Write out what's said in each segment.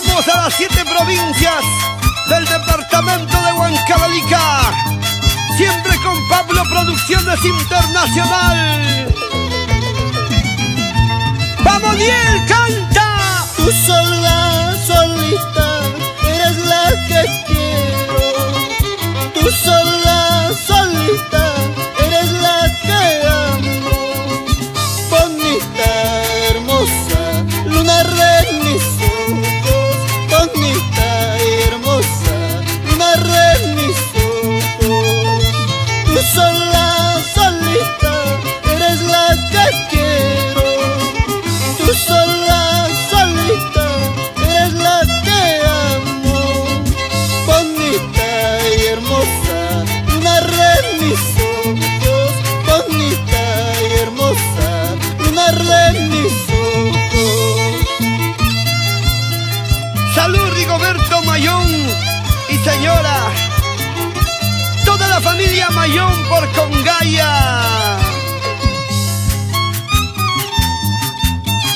Llegamos a las 7 provincias del departamento de Huancavelica, siempre con Pablo Producciones Internacional. ¡Vamos, Diel, canta! Tú sola, solita, eres la que quiero. Tú sola, solita, eres la que amo. Bonita, hermosa, luna de mis ojos. Bonita y hermosa, luna de mis ojos. Tú sola, solita, eres la que quiero. Tú sola, solita, eres la que amo. Bonita y hermosa, luna de mis ojos. Bonita y hermosa, luna de mis ojos. Salud, Rigoberto Mayón y señora, toda la familia Mayón por Congaya.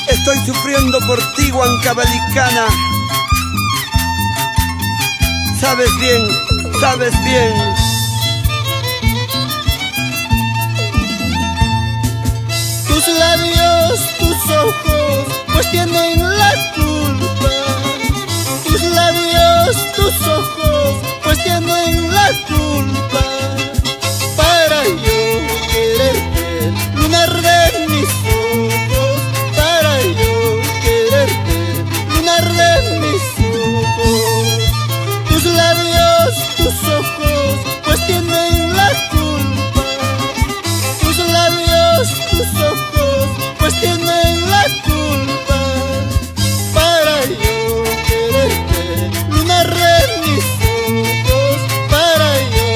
Estoy sufriendo por ti, Huancavelicana. Sabes bien, sabes bien. Tus labios, tus ojos, pues tienen la culpa. Tus labios, tus ojos, pues tienen la culpa. Para yo quererte, luna de mis ojos. Para yo quererte, luna de mis ojos. Tus labios, tus ojos, pues tienen la culpa. Tus labios, tus ojos, pues tienen la culpa. Para yo quererte, luna de mis ojos. Para yo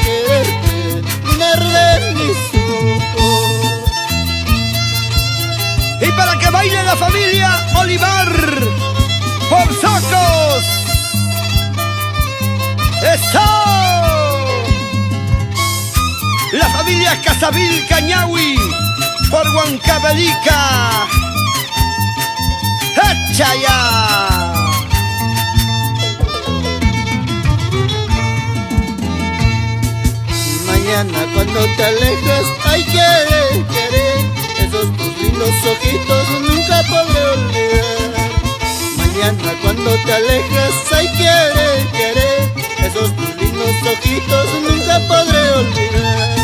quererte, luna de mis ojos. Y para que baile la familia Olivar por Socos. ¡Eso! La familia Casabil Cañahui por Huancavelica. ¡Echa ya! Mañana cuando te alejas, ay, querer, esos tus lindos ojitos nunca podré olvidar. Mañana cuando te alejas, ay, querer, esos tus lindos ojitos nunca podré olvidar.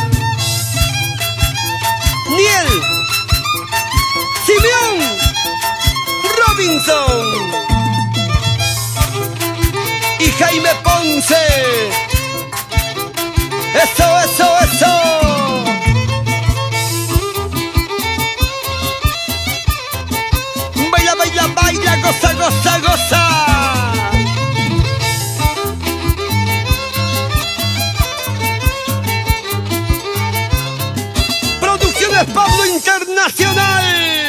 Niel, Simeón, Robinson y Jaime Ponce. ¡Eso, eso, eso! Baila, baila, baila, goza, goza, goza. Producciones Pablo Internacional.